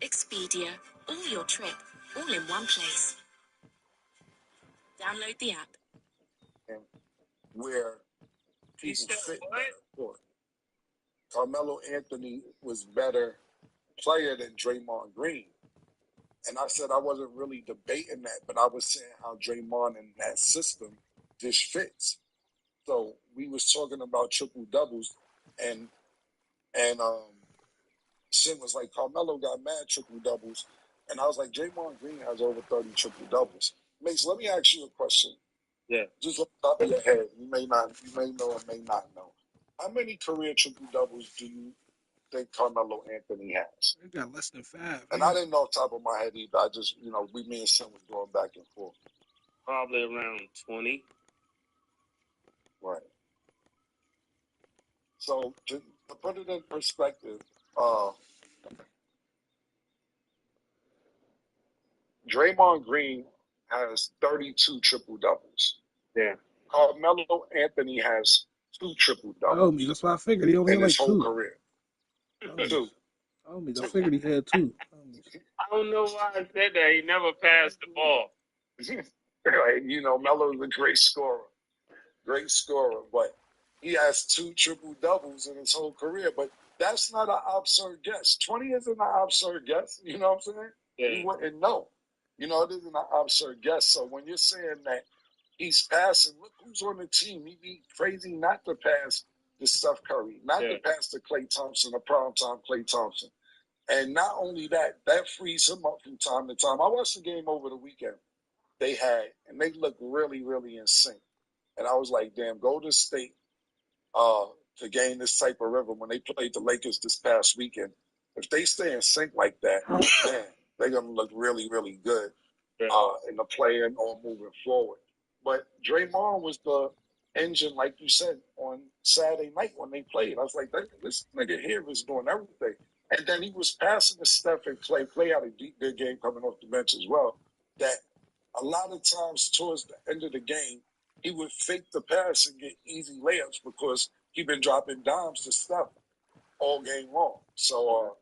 Expedia, all your trip, all in one place. Download the app. And where He people said fit what? better. For Carmelo Anthony was better player than Draymond Green. And I said I wasn't really debating that, but I was saying how Draymond in that system just fits. So we was talking about triple doubles, and Sim was like, Carmelo got mad triple doubles, and I was like, Draymond Green has over 30 triple doubles. Mace, let me ask you a question. Yeah. Just off the top of your head, you may know or may not know. How many career triple doubles do you think Carmelo Anthony has? He got less than 5. And I didn't know off the top of my head either. I just, me and Sim was going back and forth. Probably around 20. Right. So to put it in perspective, Draymond Green has 32 triple doubles. Yeah. Carmelo Anthony has 2 triple Oh, doubles me. That's what I figured. He only in had his like whole 2. career. Oh, 2. me. I figured he had 2. I don't know why I said that. He never passed the ball. Right. Melo's a great scorer. But he has 2 triple doubles in his whole career. But that's not an absurd guess. 20 isn't an absurd guess. You know what I'm saying? Yeah. You wouldn't know. It isn't an absurd guess. So when you're saying that he's passing, look who's on the team. He'd be crazy not to pass to Steph Curry, not to pass to Klay Thompson, a primetime Klay Thompson. And not only that, that frees him up from time to time. I watched the game over the weekend they had, and they looked really, really in sync. And I was like, damn, Golden State to gain this type of rhythm when they played the Lakers this past weekend. If they stay in sync like that, man, they're going to look really, really good in the play and or moving forward. But Draymond was the engine, like you said, on Saturday night when they played. I was like, this nigga here is doing everything. And then he was passing to Steph and Klay. Klay had a good game coming off the bench as well. That a lot of times towards the end of the game, he would fake the pass and get easy layups because he'd been dropping dimes to Steph all game long. So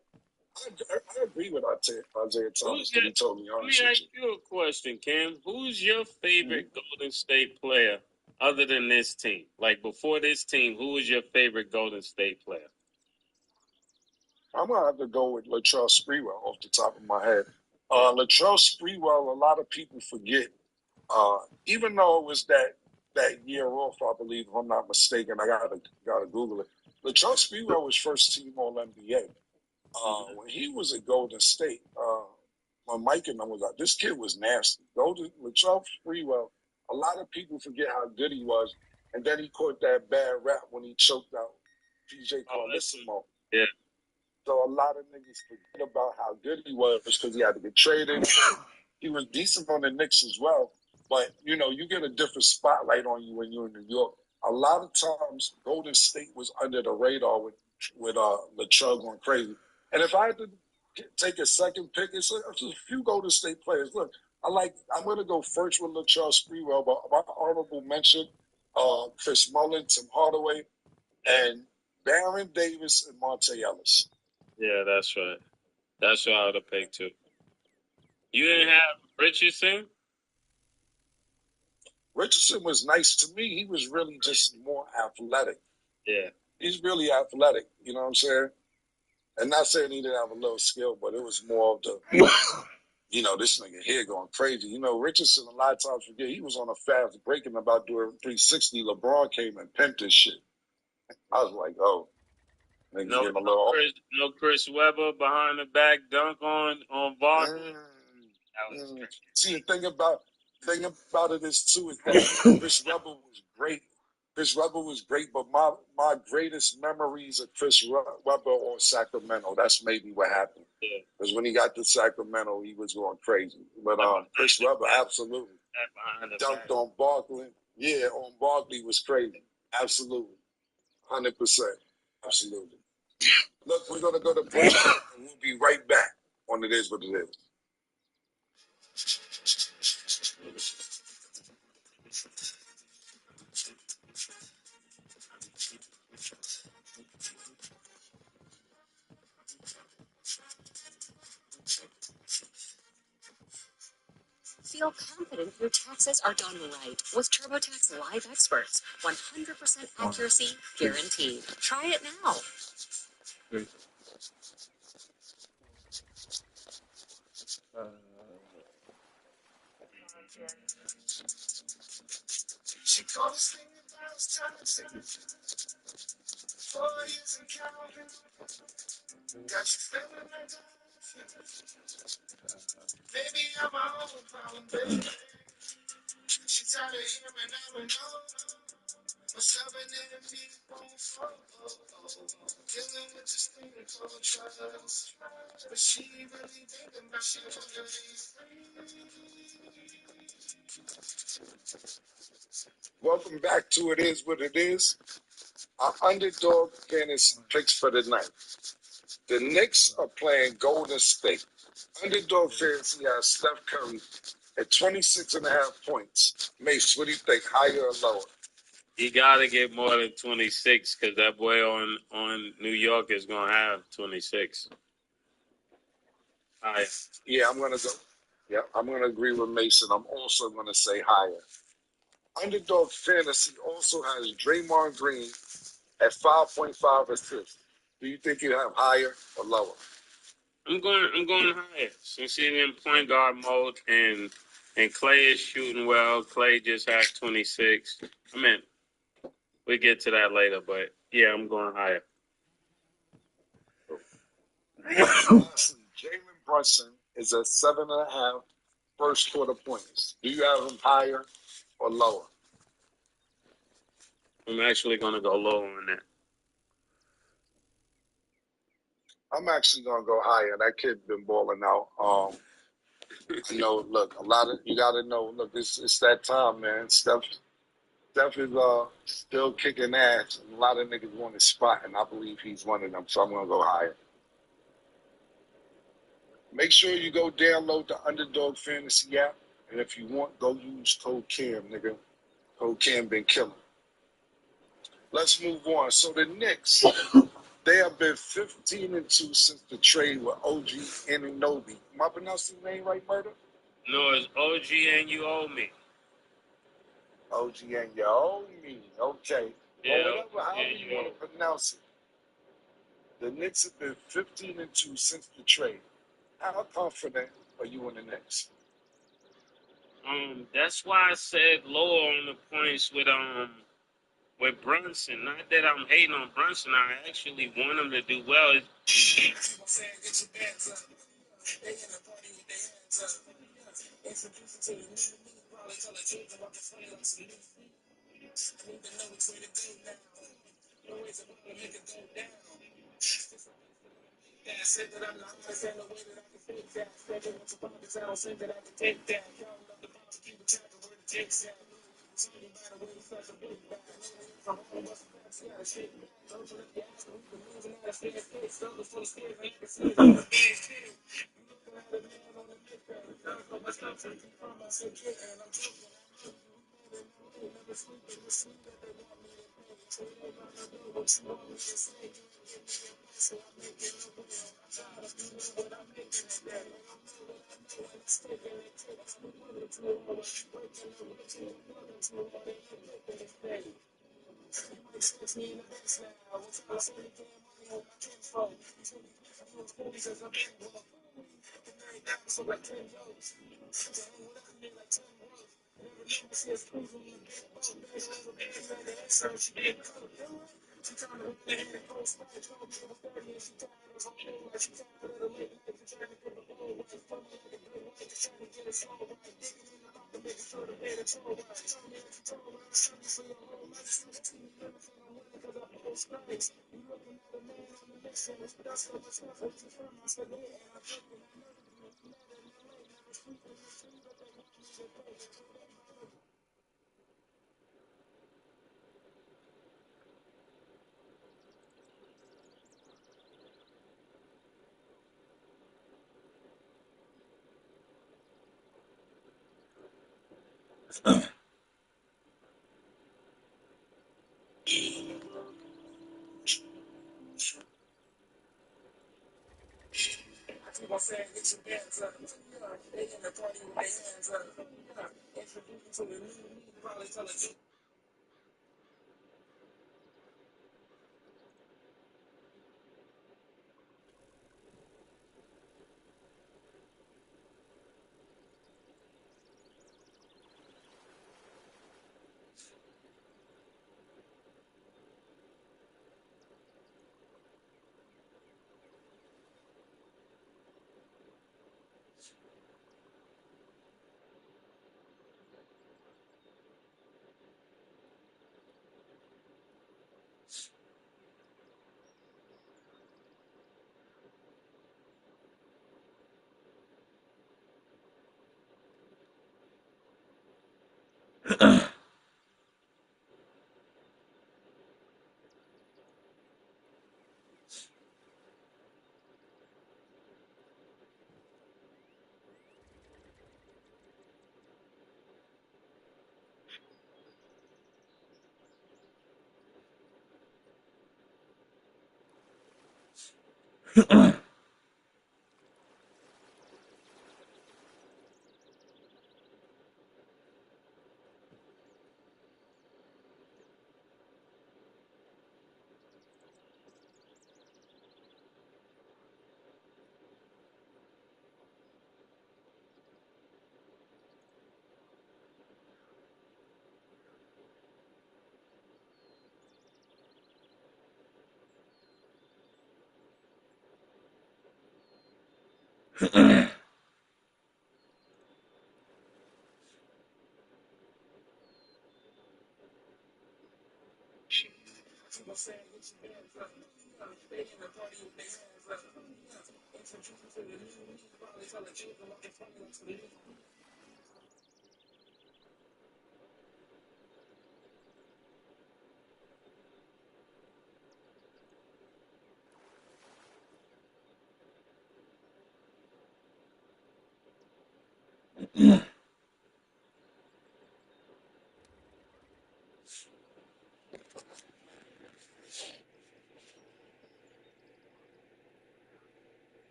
I agree with Isaiah Thomas, to be totally honest Let me with ask you a question, Kim. Who's your favorite Golden State player other than this team? Like before this team, who was your favorite Golden State player? I'm going to have to go with Latrell Sprewell off the top of my head. Latrell Sprewell, a lot of people forget, even though it was that year off, I believe, if I'm not mistaken, I gotta Google it. Latrell Sprewell was first team All NBA. When he was at Golden State, when Mike and them was out, this kid was nasty. Latrell Sprewell, a lot of people forget how good he was, and then he caught that bad rap when he choked out PJ Carlissimo. Yeah. So a lot of niggas forget about how good he was because he had to get traded. He was decent on the Knicks as well. But, you get a different spotlight on you when you're in New York. A lot of times, Golden State was under the radar with Latrell going crazy. And if I had to take a second pick, it's a few Golden State players. Look, I'm going to go first with Latrell Sprewell, but my honorable mention, Chris Mullin, Tim Hardaway, and Baron Davis and Monte Ellis. Yeah, that's right. That's what I would have picked too. You didn't have Richardson? Richardson was nice to me. He was really just more athletic. Yeah. He's really athletic, you know what I'm saying? And not saying he didn't have a little skill, but it was more of You know, this nigga here going crazy. You know, Richardson a lot of times forget he was on a fast breaking about doing 360. LeBron came and pimped his shit. I was like, oh, nigga getting a little. Chris Webber behind the back dunk on Barkley. See, the thing about it is too is that Chris Webber was great. Chris Webber was great, but my greatest memories of Chris Webber on Sacramento. That's maybe what happened. Because when he got to Sacramento, he was going crazy. But Chris Webber, absolutely. Dunked on Barkley. Yeah, on Barkley was crazy. Absolutely. 100%. Absolutely. Look, we're going to go to break, and we'll be right back on It Is What It Is. Feel confident your taxes are done right with TurboTax Live Experts. 100% accuracy guaranteed. Try it now. She calls me about time. 4 years and counting. Got you feeling like maybe I'm my own problem, baby. She tired of hearing I don't know. What's happening to me won't fall. Dealing with this thing called trust. But she really thinking about she Welcome back to It Is What It Is. Our underdog fantasy picks for the night. The Knicks are playing Golden State. Underdog fantasy has Steph Curry at 26.5 points. Mace, what do you think, higher or lower? He got to get more than 26 because that boy on New York is going to have 26. Higher. Yeah, I'm going to go. Yeah, I'm going to agree with Mason. I'm also going to say higher. Underdog fantasy also has Draymond Green at 5.5 assists. Do you think you have higher or lower? I'm going higher since he's in point guard mode and Clay is shooting well. Clay just had 26. I mean, we'll get to that later, but yeah, I'm going higher. Jalen Brunson is at 7.5 first quarter points. Do you have him higher or lower? I'm actually going to go lower on that. I'm actually going to go higher. That kid been balling out. You know, look, you got to know. Look, it's that time, man. Steph is still kicking ass, and a lot of niggas want his spot, and I believe he's one of them. So I'm going to go higher. Make sure you go download the Underdog Fantasy app, and if you want, go use code CAM, nigga. Code CAM been killing. Let's move on. So the Knicks, they have been 15-2 since the trade with OG Anunoby. Am I pronouncing his name right, Murder? No, it's OG and you owe me. OG and you owe me. Okay. Yeah, Well, however you want to pronounce it. The Knicks have been 15-2 since the trade. How confident are you in the Knicks? That's why I said lower on the points with Brunson. Not that I'm hating on Brunson. I actually want him to do well.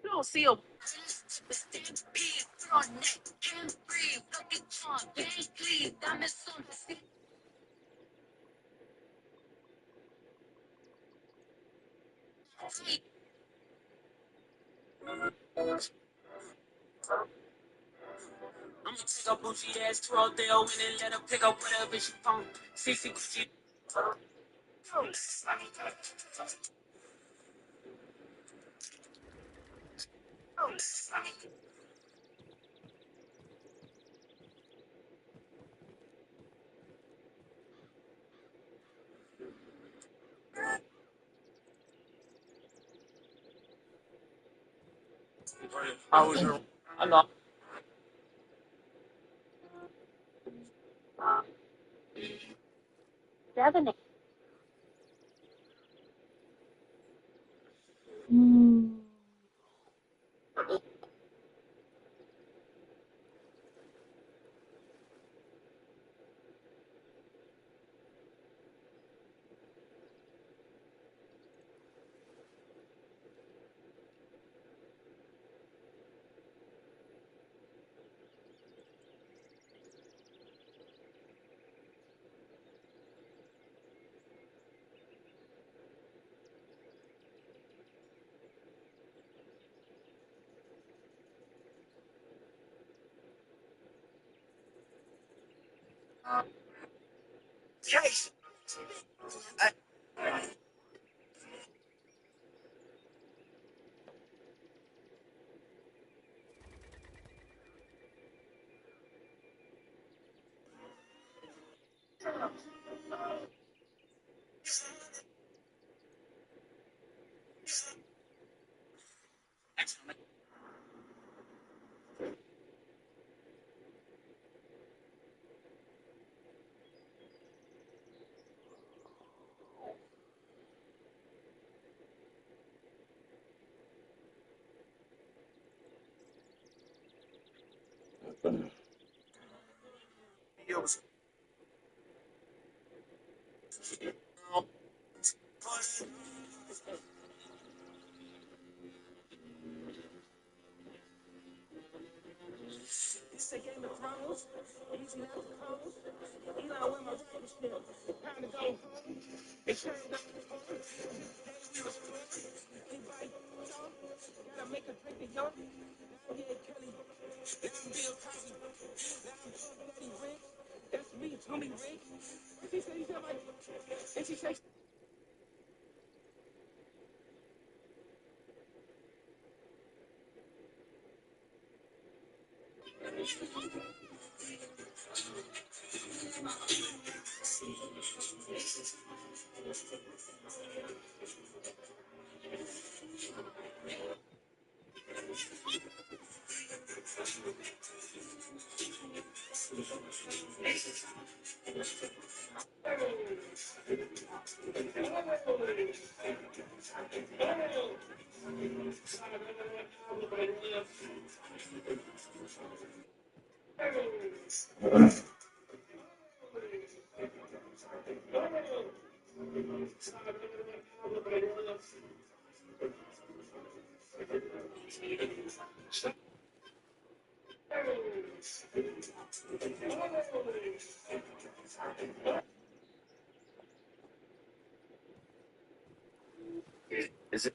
You don't see a stampede on neck, can't breathe, looking on, can't leave, diamonds on the skin. I'ma take a bougie ass 12 day and let her pick up whatever she want. CC Gucci. How was your? I know. Seven. Case. It's a Game of Thrones. Easy now Thrones. Eli with my rifle still. Time to go home. It turned out hard. We was close. Anybody y'all? Gotta make a drink of young. Now yeah, Kelly. Now I'm Bill Cosby. Now I'm Daddy Rick. That's me, Tony Rick. She said he's like, and she said. Is it?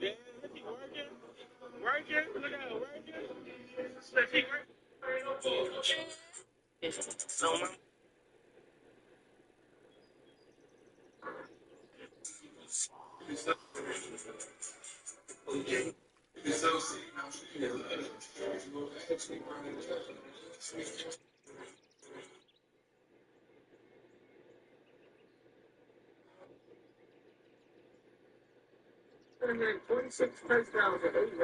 Yeah, he working. Working. Look at him working. Said he working. So my son had 26 touchdowns and 8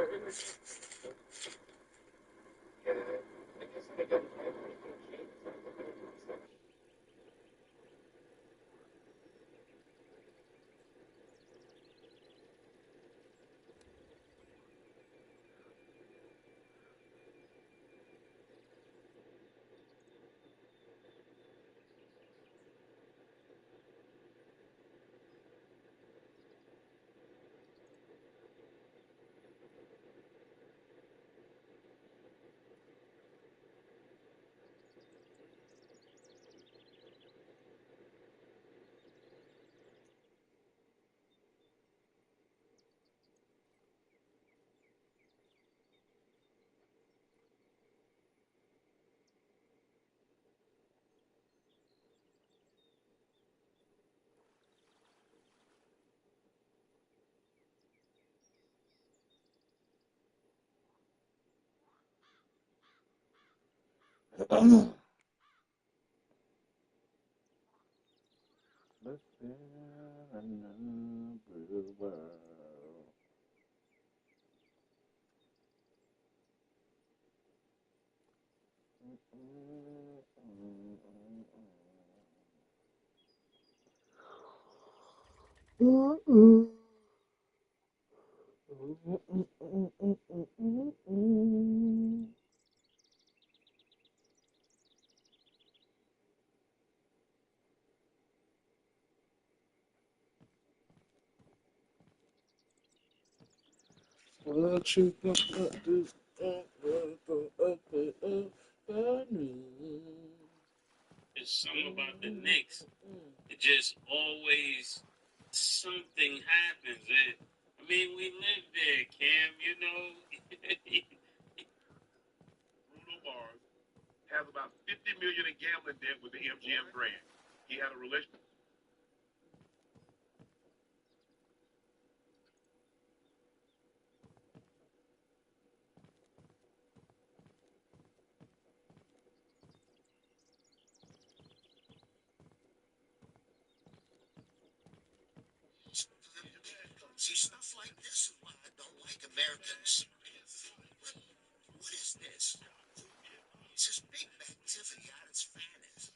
What you gonna do? It's something about the Knicks. It just always something happens. I mean, we live there, Cam. You know. Bruno Mars has about 50 million in gambling debt with the MGM brand. He had a relationship. See, stuff like this is why I don't like Americans. What is this? It's just big activity at its finest.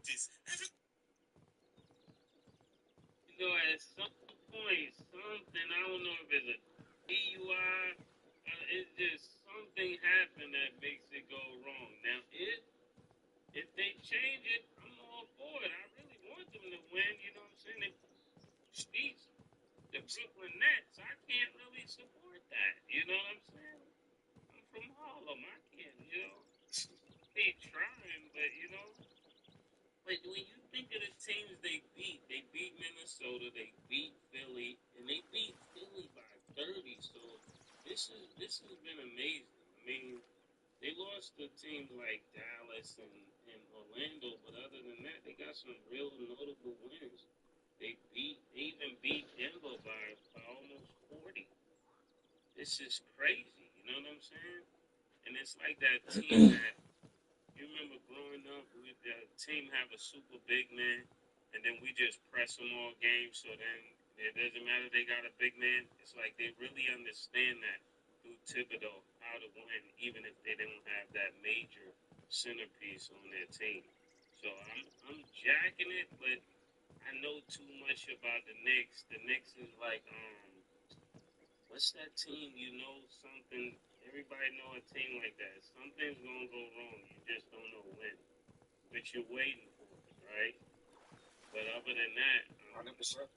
You know, at some point, something, I don't know if it's a DUI, it's just something happened that makes it go wrong. Now, if they change it, I'm all for it. I really want them to win, you know what I'm saying? They beat the Brooklyn Nets. I can't really support that, you know what I'm saying? I'm from Harlem. I can't, you know. They trying, but, you know. But when you think of the teams they beat Minnesota, they beat Philly, and they beat Philly by 30. So this has been amazing. I mean, they lost to teams like Dallas and Orlando, but other than that, they got some real notable wins. They even beat Denver by almost 40. This is crazy. You know what I'm saying? And it's like that team that you remember growing up, the team have a super big man, and then we just press them all game. So then it doesn't matter they got a big man. It's like they really understand that through Thibodeau how to win, even if they don't have that major centerpiece on their team. So I'm jacking it, but I know too much about the Knicks. The Knicks is like what's that team? You know something. Everybody know a team like that. Something's gonna go wrong. You just don't know when. But you're waiting for it, right? But other than that, 100%.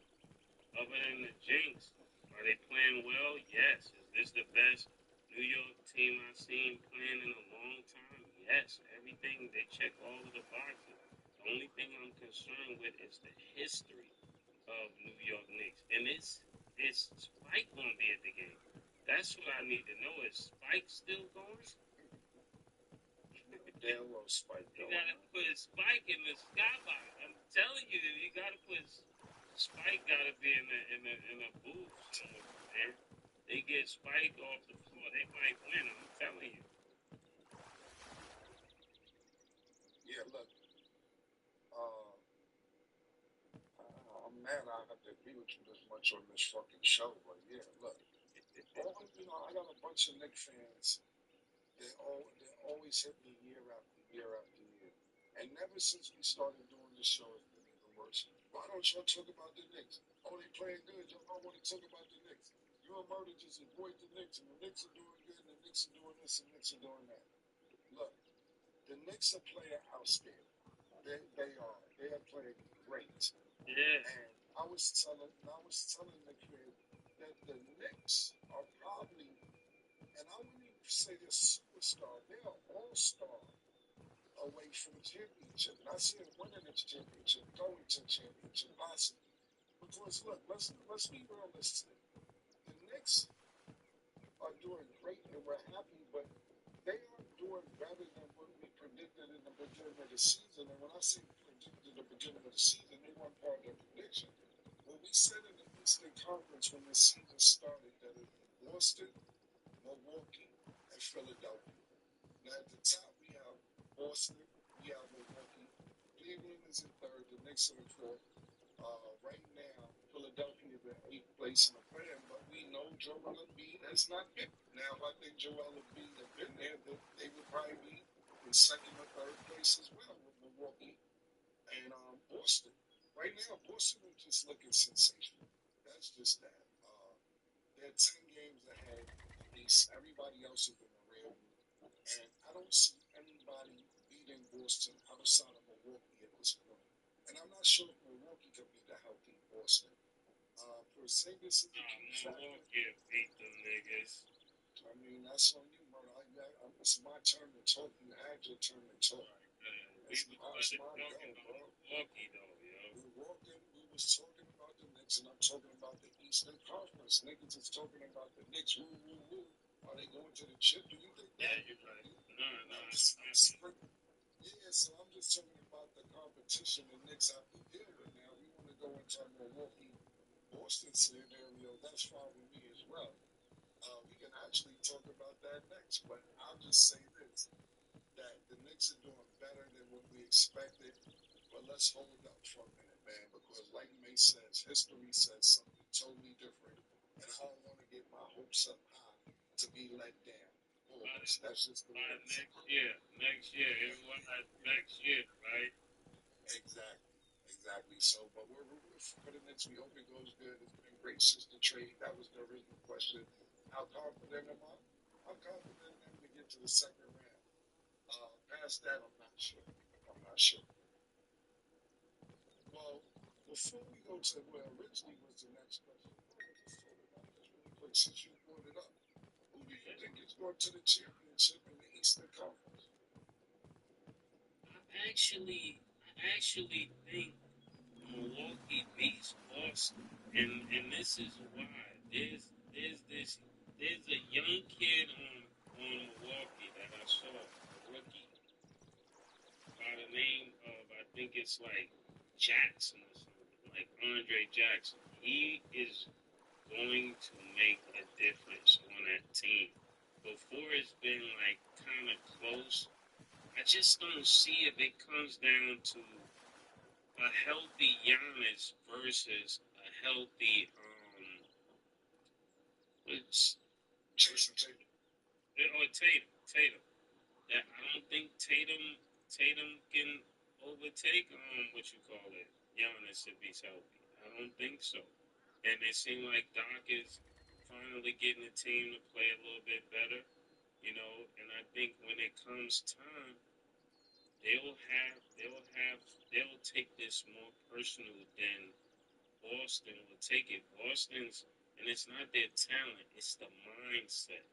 other than the Jinx, are they playing well? Yes. Is this the best New York team I've seen playing in a long time? Yes. Everything, they check all of the boxes. The only thing I'm concerned with is the history of New York Knicks. And is Spike going to be at the game? That's what I need to know. Is Spike still going? Damn well Spike You going. got to put Spike in the skybox. I'm telling you, you got to put Spike. Got to be in a booth somewhere, man. They get Spike off the floor, they might win. I'm telling you. Yeah, look. I'm mad I have to agree with you this much on this fucking show, but yeah, look. I got a bunch of Knicks fans. They always hit me year after year after year. And never since we started doing this show, it's been even worse. Why don't y'all talk about the Knicks? Oh, they playing good. Y'all don't want to talk about the Knicks. You and Murder just avoid the Knicks, and the Knicks are doing good, and the Knicks are doing this, and the Knicks are doing that. Look, the Knicks are playing outstanding. They are. They are playing great. Yeah. And I was telling the kid that the Knicks are probably, and I wouldn't even say they're superstar, they're all-star away from a championship. And I see them winning the championship, going to the championship, possibly. Because look, let's be realistic. The Knicks are doing great and we're happy, but they aren't doing better than what we predicted in the beginning of the season. And when I say predicted at the beginning of the season, they weren't part of the prediction. When we said in the Eastern Conference when the season started that it was Boston, Milwaukee, and Philadelphia. Now at the top we have Boston, we have Milwaukee, Cleveland is in third, the Knicks are in fourth. Right now, Philadelphia is in eighth place in the plan, but we know Joel Embiid has not been. Now, if I think Joel Embiid had been there, they would probably be in second or third place as well with Milwaukee and Boston. Right now, Boston is just looking sensational. That's just that. They're 10 games ahead. At least everybody else is in the rear view. And I don't see anybody beating Boston outside of Milwaukee at this point. And I'm not sure if Milwaukee can beat a healthy Boston. Porzingis is a key factor. Milwaukee beat them niggas. I mean, that's on you, bro. It's my turn to talk. You had your turn to talk. It's my go, bro. Milwaukee, though, yo. We was talking about the Knicks, and I'm talking about the Eastern Conference. Niggas is talking about the Knicks. Woo, woo, woo. Are they going to the chip? Do you think that? Yeah, you're right. No. Yeah, so I'm just talking about the competition the Knicks have to deal with now. We want to go into a Milwaukee, Boston scenario. That's fine with me as well. We can actually talk about that next, but I'll just say this, that the Knicks are doing better than what we expected. But let's hold up for a minute, man, because like May says, history says something totally different, and I don't want to get my hopes up high to be let down. That's just the way Next year. Everyone has next year, right? Exactly. So, but we're rooting for the Knicks. We hope it goes good. It's been great since the trade. That was the original question. How confident am I? I'm confident in them to get to the second round. Past that, I'm not sure. I'm not sure. Well, before we go to where originally was the next question, let's talk about this really quick since you brought it up. Who do you think is going to the championship in the Eastern Conference? I actually think Milwaukee beats Boston, and this is why there's this there's a young kid on Milwaukee that I saw, a rookie by the name of, I think it's like Jackson or something, like Andre Jackson. He is going to make a difference on that team. Before it's been like kind of close. I just don't see if it comes down to a healthy Giannis versus a healthy it's Jason Tatum. Tatum. That I don't think Tatum can overtake what you call it Giannis if he's healthy. I don't think so. And it seems like Doc is finally getting the team to play a little bit better, you know. And I think when it comes time, they'll take this more personal than Boston will take it. Boston's, and it's not their talent, it's the mindset.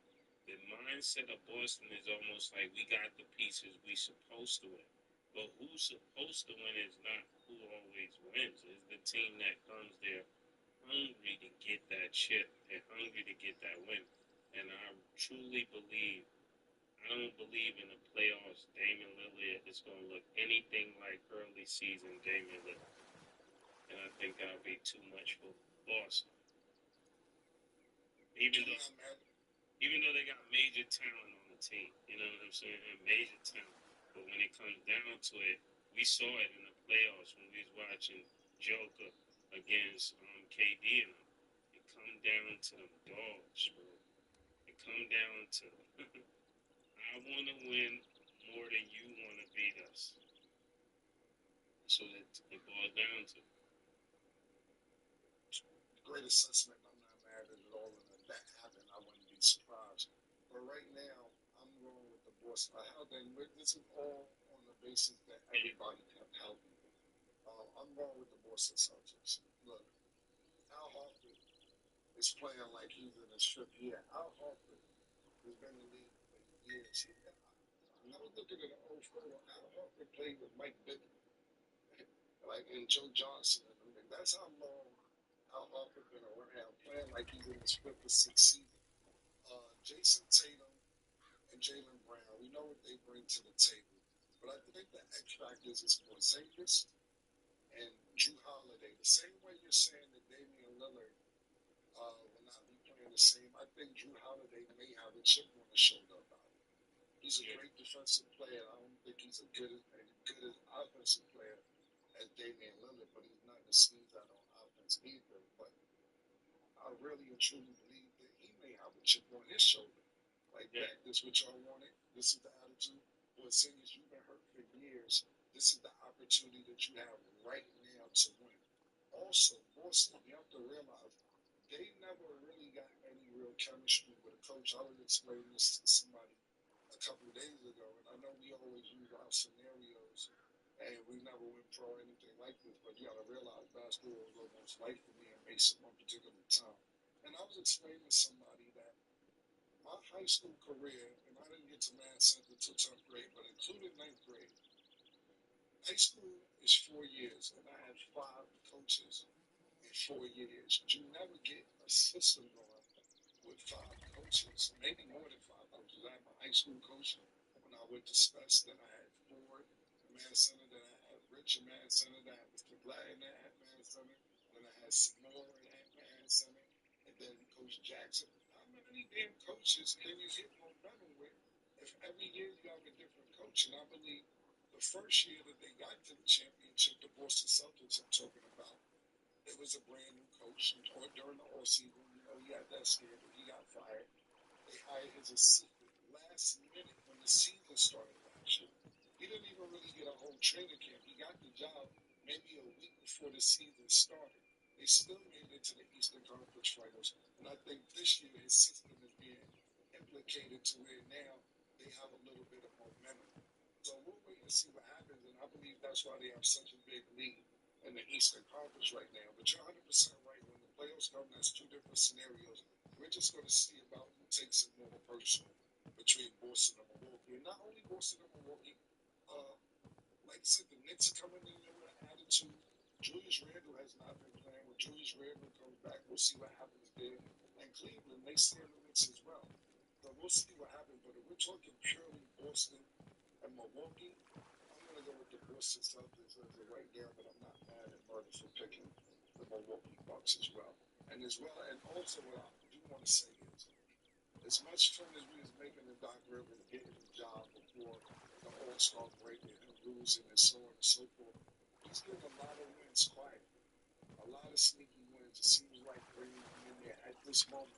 The mindset of Boston is almost like we got the pieces we supposed to win. But who's supposed to win is not who always wins. It's the team that comes there hungry to get that chip. They're hungry to get that win. And I truly believe, I don't believe in the playoffs Damian Lillard is going to look anything like early season Damian Lillard. And I think that'll be too much for Boston. Even though they got major talent on the team, you know what I'm saying? Major talent. But when it comes down to it, we saw it in the playoffs when we was watching Joker against KD and them. It come down to them dogs, bro. It come down to I want to win more than you want to beat us. So it boils down to. Great assessment. I'm not mad at it all. And if that happened, I wouldn't be surprised. But right now, I'm going with the Boston. This is all on the basis that everybody kept healthy. I'm going with the Boston Celtics. Look, Al Horford is playing like he's in his fifth year. Al Horford has been in the league for years. I was looking at an old photo. Al Horford played with Mike Bibby, like and Joe Johnson. And that's how long Al Horford been around, playing like he's in his fifth or sixth season. Jason Tatum and Jaylen Brown, we know what they bring to the table. But I think the X factors is Porzingis and Drew Holiday. The same way you're saying that Damian Lillard will not be playing the same, I think Drew Holiday may have a chip on his shoulder about it. He's a great defensive player. I don't think he's as good as offensive player as Damian Lillard, but he's not to sneeze at on offense either. But I really and truly believe that he may have a chip on his shoulder. Like that, this what y'all wanted. This is the attitude. Well, seeing as you've been hurt for years, this is the opportunity that you have right now to win. Also, Boston, you have to realize they never really got any real chemistry with a coach. I was explaining this to somebody a couple of days ago, and I know we always use our scenarios, and we never went pro or anything like this, but you got to realize basketball was almost life for me and Mason one particular time. And I was explaining to somebody that my high school career, and I didn't get to Math Center until 10th grade, but including ninth grade, high school is 4 years, and I had 5 coaches in 4 years. You never get a system going with 5 coaches, maybe more than 5 coaches. I had my high school coach when I went to Spence, then I had Ford at Math Center, then I had Rich at Math Center, then I had Mr. Gladden at Math Center, then I had Samora at Math Center, and then Coach Jackson. How many damn coaches can you get momentum with if every year you have a different coach? And I believe the first year that they got to the championship, the Boston Celtics I'm talking about, it was a brand new coach. Or during the off season, he had that scandal. He got fired. They hired his assistant last minute when the season started last year. He He didn't even really get a whole training camp. He got the job maybe a week before the season started. They still made it to the Eastern Conference Finals, and I think this year his system is being implicated to where now they have a little bit of momentum. So we'll wait and see what happens, and I believe that's why they have such a big lead in the Eastern Conference right now. But you're 100% right. When the playoffs come, that's two different scenarios. We're just going to see about who takes it more personal between Boston and Milwaukee. And not only Boston and Milwaukee, uh, like I said, the Knicks are coming in there with an attitude. Julius Randle has not been playing. When Julius Randle comes back, we'll see what happens there. And Cleveland, they stay in the mix as well. So we'll see what happens. But if we're talking purely Boston and Milwaukee, I'm going to go with the Boston Celtics as of right now, but I'm not mad at Murder for picking the Milwaukee Bucks as well. And also what I do want to say is, as much fun as we was making of Doc Rivers getting the job before the All-Star break and him losing and so on and so forth, he's getting a lot of wins quietly, a lot of sneaky wins. It seems like bringing him in there at this moment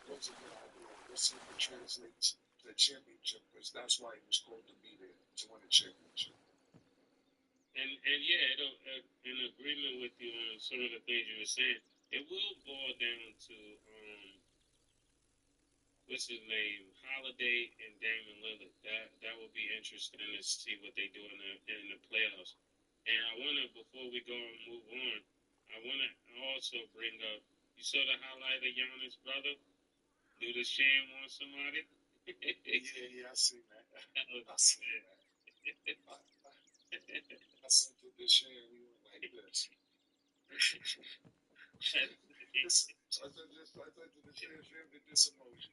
was a good idea. We'll see if it translates to the championship, because that's why he was called to be there, to win a championship. And yeah, in agreement with you on some of the things you were saying, it will boil down to what's his name, Holiday and Damon Lillard. That will be interesting to see what they do in the playoffs. And I want to, before we go and move on, I want to also bring up. You saw the highlight of Giannis' brother do the shame on somebody. Yeah, I seen that. I seen that. I sent it this year and we went like this. I said to the share did this emoji.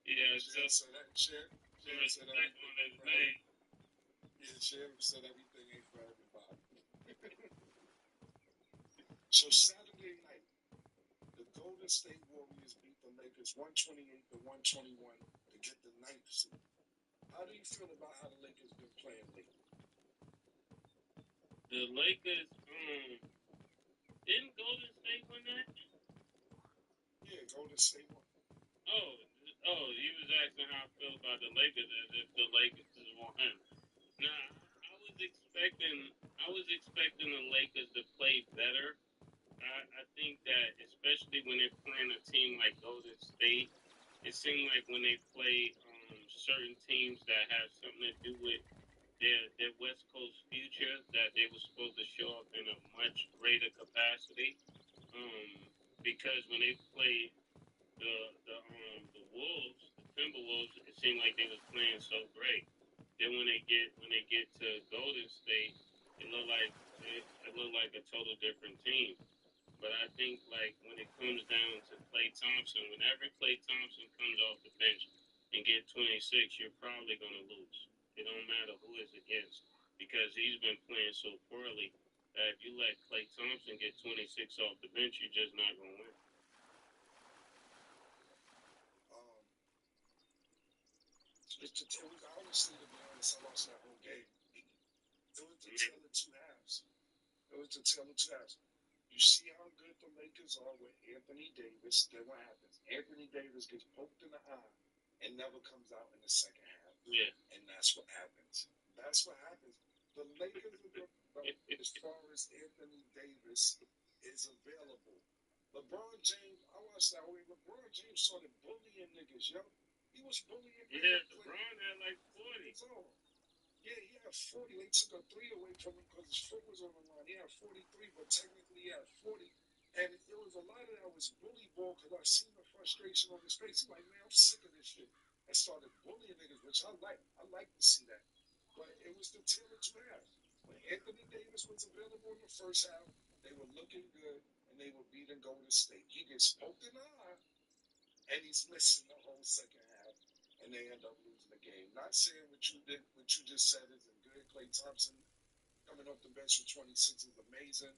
Yeah, Share said that. Share said everything ain't for everybody. Yeah, Share said everything ain't for everybody. So Saturday night, the Golden State Warriors beat the Lakers 128 to 121 to get the ninth seed. How do you feel about how the Lakers been playing lately? The Lakers, didn't Golden State win that? Yeah, Golden State won. You was asking how I feel about the Lakers as if the Lakers won. Nah, I was expecting the Lakers to play better. I think that especially when they're playing a team like Golden State, it seemed like when they play certain teams that have something to do with their West Coast future, that they were supposed to show up in a much greater capacity. Because when they played the Wolves, the Timberwolves, it seemed like they was playing so great. Then when they get to Golden State, it looked like a total different team. But I think like when it comes down to Klay Thompson, whenever Klay Thompson comes off the bench and get 26, you're probably gonna lose. It don't matter who it's against because he's been playing so poorly that if you let Klay Thompson get 26 off the bench, you're just not gonna win. It was honestly, to be honest, I watched that whole game. It was the tale of two halves. You see how good the Lakers are with Anthony Davis. Then what happens? Anthony Davis gets poked in the eye and never comes out in the second half. Yeah. And that's what happens. The Lakers are going to, as far as Anthony Davis is available. LeBron James, I watched that whole game. LeBron James started bullying niggas, yo. He was bullying niggas. Yeah, LeBron had like 40. Yeah, he had 40. They took a 3 away from him because his foot was on the line. He had 43, but technically he had 40. And it was a lot of that was bully ball because I seen the frustration on his face. He's like, man, I'm sick of this shit. And started bullying niggas, which I like. I like to see that. But it was the tale of two halves. When Anthony Davis was available in the first half, they were looking good and they were beating Golden State. He gets poked in the eye and he's missing the whole second half, and they end up losing the game. Not saying what you just said isn't good. Klay Thompson coming off the bench for 26 is amazing.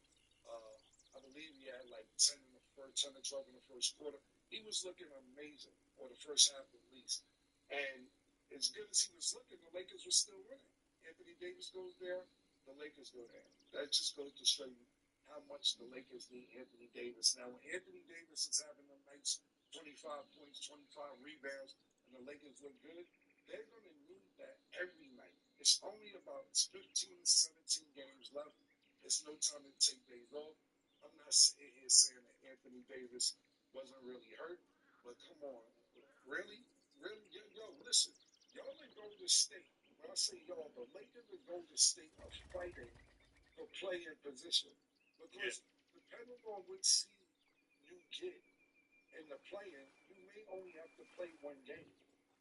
I believe he had like 10 or 12 in the first quarter. He was looking amazing, or the first half at least. And as good as he was looking, the Lakers were still winning. Anthony Davis goes there, the Lakers go there. That just goes to show you how much the Lakers need Anthony Davis. Now, when Anthony Davis is having them nights, 25 points, 25 rebounds, and the Lakers look good, they're going to need that every night. It's only about 15, 17 games left. There's no time to take days off. I'm not sitting here saying that Anthony Davis wasn't really hurt, but come on. Really? Really? Yo, listen. Y'all in Golden State. When I say y'all, the Lakers and Golden State are fighting for play in position. Because depending on which seed you get in the play-in, you may only have to play one game.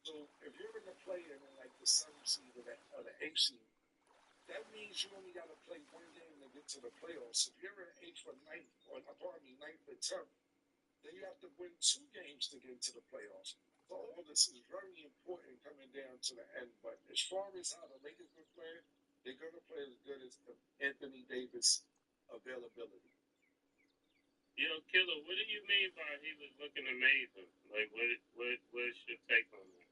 So if you're in the play-in in like the 7th seed or the 8th seed, that means you only got to play one game to get to the playoffs. If you're in 8th or 9th, or pardon me, 9th or 10th, then you have to win 2 games to get into the playoffs. So all this is very important coming down to the end. But as far as how the Lakers been playing, they're going to play as good as Anthony Davis availability. Yo, Killer, what do you mean by he was looking amazing? Like, what's your take on that?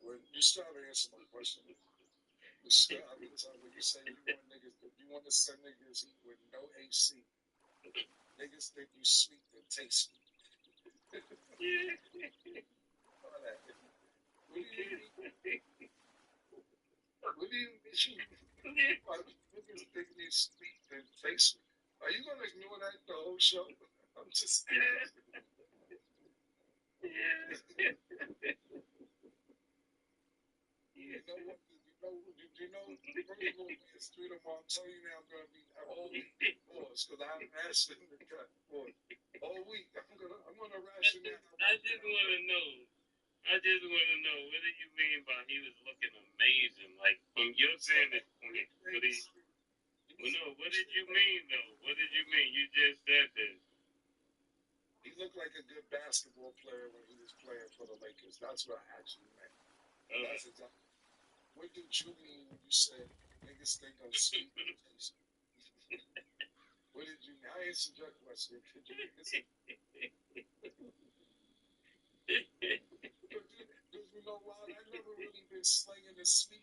When you start to answer my question, you start every time when you say you want to send niggas with no AC. Niggas think you sweet and taste sweet. All that. What do you mean? What do you mean? Why niggas think you sweet and taste sweet? Are you gonna ignore that the whole show? I'm just asking. You know what? You know, first of all, it's 3 tomorrow. I'm telling you now, I'm gonna be all week pause because I'm asking the cut for all week. I'm gonna ration that. I just want to know, what do you mean by he was looking amazing? Like, from your vantage point, what did you mean, though? What did you mean? You just said this. He looked like a good basketball player when he was playing for the Lakers. That's what I actually meant. That's exactly. What did you mean when you said niggas think I'm sweet and tasty? What did you mean? I answered your question. Could you answer? Because you know what? I never really been slinging the street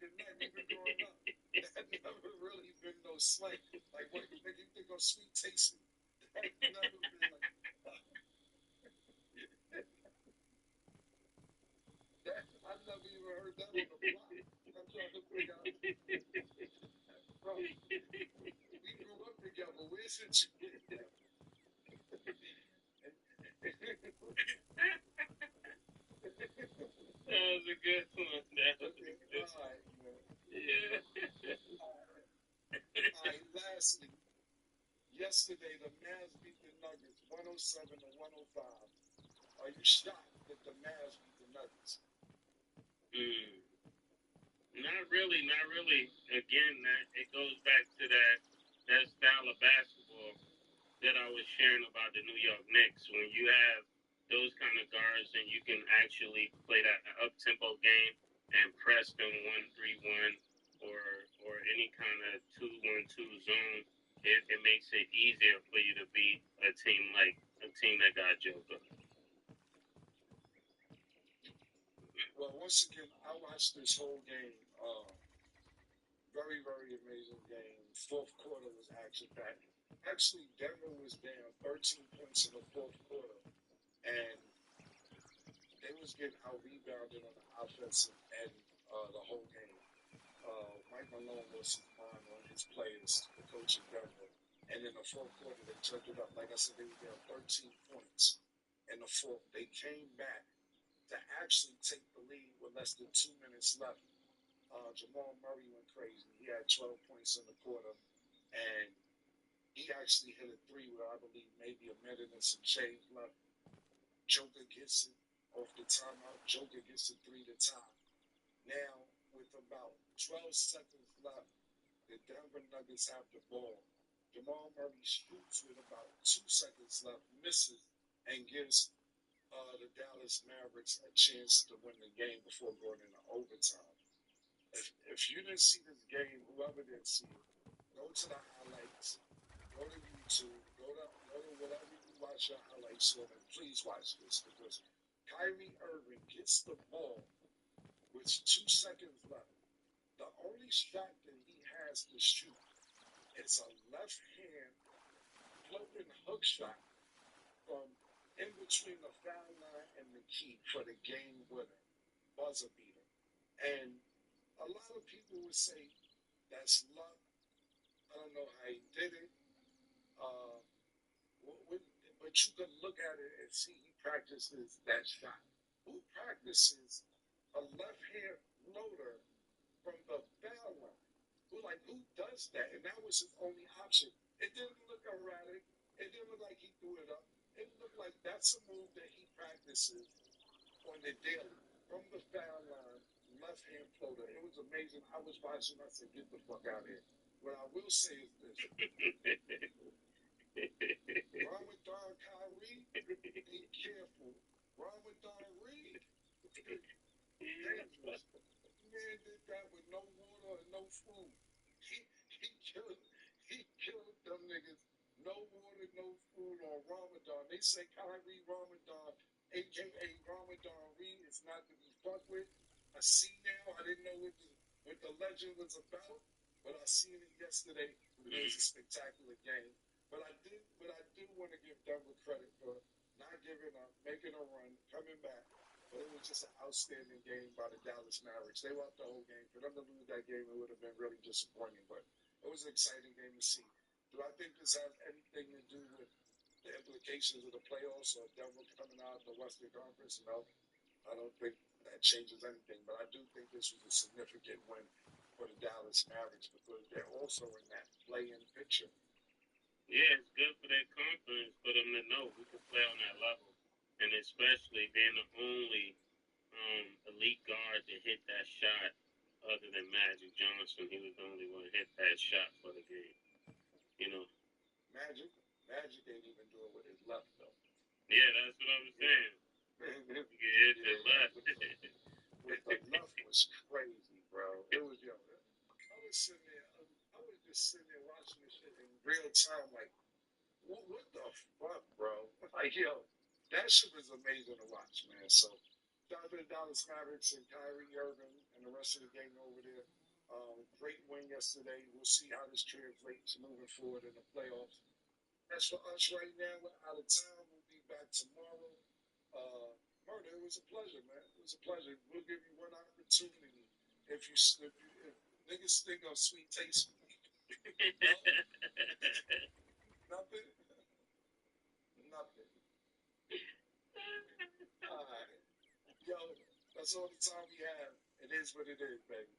and that even growing up. That never really been no slang. Like, what you think I'm sweet tasty? That never been like that. I never even heard that on the block. I'm trying to figure out. Bro, we grew up together. Where's it you get that? That was a good one. All right, man. Yeah. All right, lastly, yesterday the Mavs beat the Nuggets 107 to 105. Are you shocked that the Mavs beat the Nuggets? Not really. Again, it goes back to that style of basketball that I was sharing about the New York Knicks. When you have those kind of guards and you can actually play that up-tempo game and press them 1-3-1 or any kind of 2-1-2 zone, it makes it easier for you to beat a team that got Joker. Well, once again, I watched this whole game. Very, very amazing game. Fourth quarter was action-packed. Actually, Denver was down 13 points in the fourth quarter, and they was getting out-rebounded on the offensive end the whole game. Mike Malone lost his mind on his players, the coach of Denver. And in the fourth quarter, they turned it up. Like I said, they were down 13 points in the fourth. They came back to actually take the lead with less than 2 minutes left. Jamal Murray went crazy. He had 12 points in the quarter, and he actually hit a 3 with, I believe, maybe a minute and some change left. Joker gets it off the timeout. Joker gets the 3 to tie. Now, with about 12 seconds left, the Denver Nuggets have the ball. Jamal Murray shoots with about 2 seconds left, misses, and gives the Dallas Mavericks a chance to win the game before going into overtime. If you didn't see this game, whoever didn't see it, go to the highlights, go to YouTube, go to whatever you watch your highlights on, and please watch this because Kyrie Irving gets the ball with 2 seconds left. The only shot that he has to shoot is a left hand floating hook shot from in between the foul line and the key for the game winner, buzzer beater. And a lot of people would say that's luck. I don't know how he did it. Uh, but you can look at it and see he practices that shot. Who practices a left hand floater from the foul line? Who does that? And that was his only option. It didn't look erratic. It didn't look like he threw it up. It looked like that's a move that he practices on the daily from the foul line, left hand floater. It was amazing. I was watching. I said, "Get the fuck out of here." What I will say is this: Ramadan Kyrie, be careful. Ramadan Reed, dangerous. Man did that with no water and no food. He killed them niggas. No water, no food on Ramadan. They say Kyrie Ramadan, aka Ramadan Reed, is not to be fucked with. I see now. I didn't know what the legend was about, but I seen it yesterday. It was a spectacular game. But I do want to give Denver credit for not giving up, making a run, coming back. But it was just an outstanding game by the Dallas Mavericks. They were up the whole game. For them to lose that game, it would have been really disappointing. But it was an exciting game to see. Do I think this has anything to do with the implications of the playoffs or Denver coming out of the Western Conference? No, I don't think that changes anything. But I do think this was a significant win for the Dallas Mavericks because they're also in that play-in picture. Yeah, it's good for their confidence for them to know we can play on that level, and especially being the only elite guard to hit that shot other than Magic Johnson. He was the only one to hit that shot for the game. You know. Magic ain't even do it with his left though. Yeah, that's what I was saying. You can hit the left. With the left was crazy, bro. It was I was just sitting there watching this shit in real time, like, what the fuck, bro? Like, that shit was amazing to watch, man. So, shout out to the Dallas Mavericks and Kyrie Irving and the rest of the gang over there. Great win yesterday. We'll see how this translates moving forward in the playoffs. As for us right now, we're out of town. We'll be back tomorrow. Murder, it was a pleasure, man. It was a pleasure. We'll give you one opportunity. If niggas think of sweet taste, nothing. All right. Yo, that's all the time we have. It is what it is, baby.